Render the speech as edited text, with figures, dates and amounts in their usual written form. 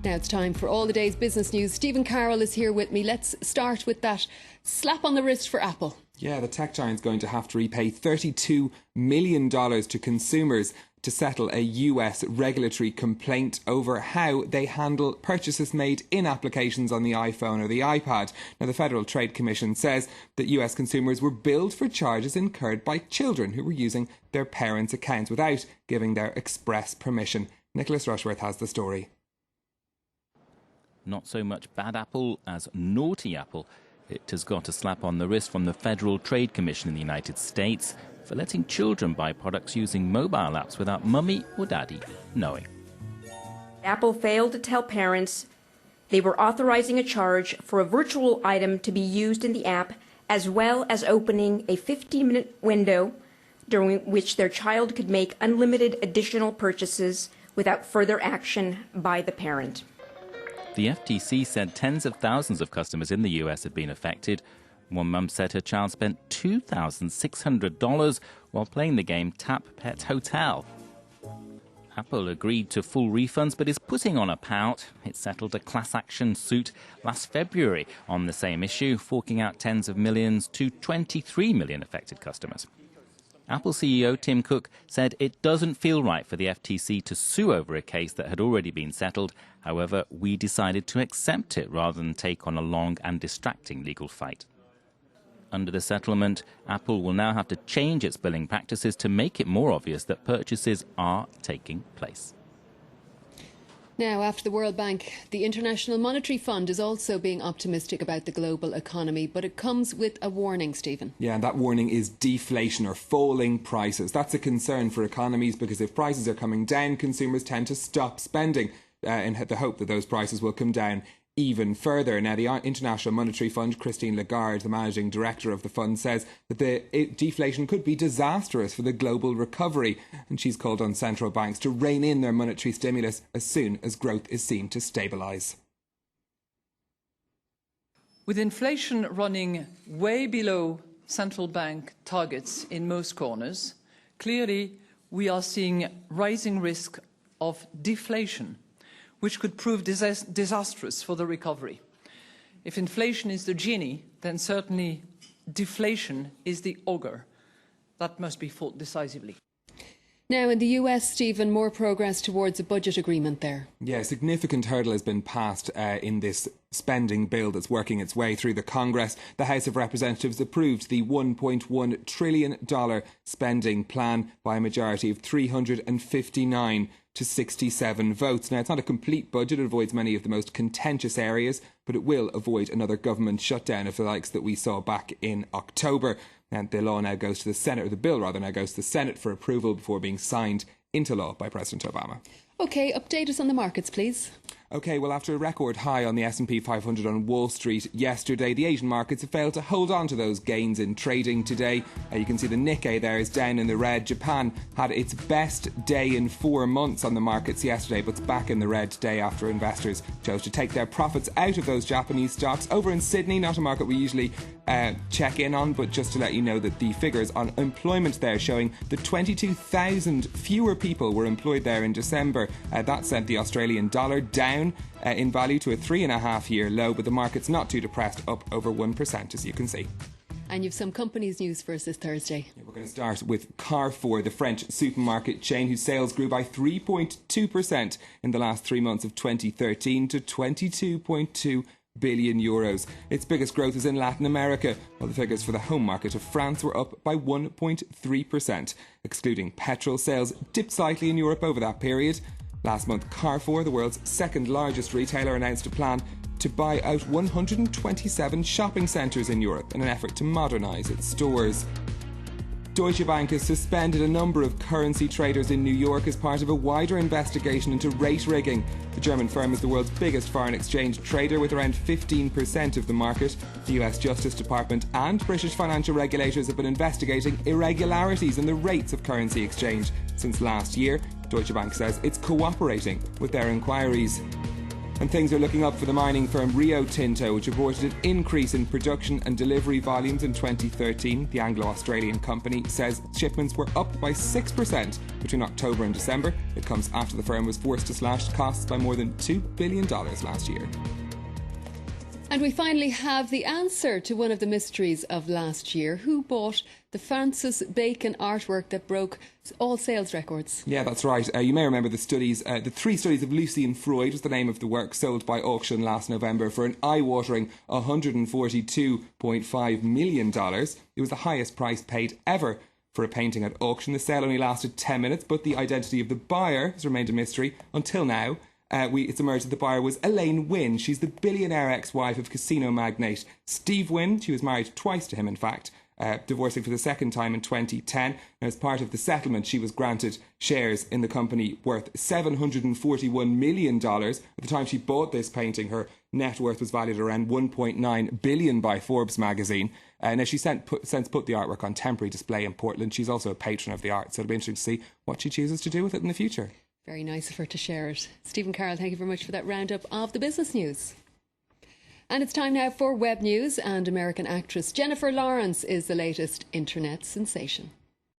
Now it's time for all the day's business news. Stephen Carroll is here with me. Let's start with that slap on the wrist for Apple. Yeah, the tech giant's going to have to repay $32 million to consumers to settle a US regulatory complaint over how they handle purchases made in applications on the iPhone or the iPad. Now, the Federal Trade Commission says that US consumers were billed for charges incurred by children who were using their parents' accounts without giving their express permission. Nicholas Rushworth has the story. Not so much bad Apple as naughty Apple. It has got a slap on the wrist from the Federal Trade Commission in the United States for letting children buy products using mobile apps without mummy or daddy knowing. Apple failed to tell parents they were authorizing a charge for a virtual item to be used in the app, as well as opening a 15-minute window during which their child could make unlimited additional purchases without further action by the parent. The FTC said tens of thousands of customers in the US had been affected. One mum said her child spent $2,600 while playing the game Tap Pet Hotel. Apple agreed to full refunds but is putting on a pout. It settled a class action suit last February on the same issue, forking out tens of millions to 23 million affected customers. Apple CEO Tim Cook said it doesn't feel right for the FTC to sue over a case that had already been settled. However, we decided to accept it rather than take on a long and distracting legal fight. Under the settlement, Apple will now have to change its billing practices to make it more obvious that purchases are taking place. Now, after the World Bank, the International Monetary Fund is also being optimistic about the global economy, but it comes with a warning, Stephen. Yeah, and that warning is deflation or falling prices. That's a concern for economies because if prices are coming down, consumers tend to stop spending in the hope that those prices will come down even further. Now, the International Monetary Fund, Christine Lagarde, the managing director of the fund, says that the deflation could be disastrous for the global recovery, and she's called on central banks to rein in their monetary stimulus as soon as growth is seen to stabilise. With inflation running way below central bank targets in most corners, clearly we are seeing rising risk of deflation, which could prove disastrous for the recovery. If inflation is the genie, then certainly deflation is the ogre. That must be fought decisively. Now, in the US, Stephen, more progress towards a budget agreement there. Yeah, a significant hurdle has been passed in this spending bill that's working its way through the Congress. The House of Representatives approved the $1.1 trillion spending plan by a majority of 359 to 67 votes. Now, it's not a complete budget. It avoids many of the most contentious areas, but it will avoid another government shutdown of the likes that we saw back in October. And the law now goes to the Senate, or the bill rather now goes to the Senate for approval before being signed into law by President Obama. OK, update us on the markets, please. OK, well, after a record high on the S&P 500 on Wall Street yesterday, the Asian markets have failed to hold on to those gains in trading today. You can see the Nikkei there is down in the red. Japan had its best day in 4 months on the markets yesterday, but it's back in the red today after investors chose to take their profits out of those Japanese stocks. Over in Sydney, not a market we usually check in on, but just to let you know that the figures on employment there showing that 22,000 fewer people were employed there in December. That sent the Australian dollar down in value to a 3.5-year low, but the market's not too depressed, up over 1%, as you can see. And you've some companies news for us this Thursday. Yeah, we're going to start with Carrefour, the French supermarket chain whose sales grew by 3.2% in the last 3 months of 2013 to 22.2 billion euros. Its biggest growth is in Latin America, while the figures for the home market of France were up by 1.3%. Excluding petrol, sales dipped slightly in Europe over that period. Last month, Carrefour, the world's second largest retailer, announced a plan to buy out 127 shopping centres in Europe in an effort to modernise its stores. Deutsche Bank has suspended a number of currency traders in New York as part of a wider investigation into rate rigging. The German firm is the world's biggest foreign exchange trader with around 15% of the market. The US Justice Department and British financial regulators have been investigating irregularities in the rates of currency exchange since last year. Deutsche Bank says it's cooperating with their inquiries. And things are looking up for the mining firm Rio Tinto, which reported an increase in production and delivery volumes in 2013. The Anglo-Australian company says shipments were up by 6% between October and December. It comes after the firm was forced to slash costs by more than $2 billion last year. And we finally have the answer to one of the mysteries of last year. Who bought the Francis Bacon artwork that broke all sales records? Yeah, that's right. You may remember the studies. The 3 studies of Lucian Freud was the name of the work, sold by auction last November for an eye-watering $142.5 million. It was the highest price paid ever for a painting at auction. The sale only lasted 10 minutes, but the identity of the buyer has remained a mystery until now. It's emerged that the buyer was Elaine Wynne. She's the billionaire ex-wife of casino magnate Steve Wynne. She was married twice to him, in fact, divorcing for the second time in 2010. And as part of the settlement, she was granted shares in the company worth $741 million. At the time she bought this painting, her net worth was valued around $1.9 billion by Forbes magazine. Now, she's since put the artwork on temporary display in Portland. She's also a patron of the art, so it'll be interesting to see what she chooses to do with it in the future. Very nice of her to share it. Stephen Carroll, thank you very much for that roundup of the business news. And it's time now for web news, and American actress Jennifer Lawrence is the latest internet sensation.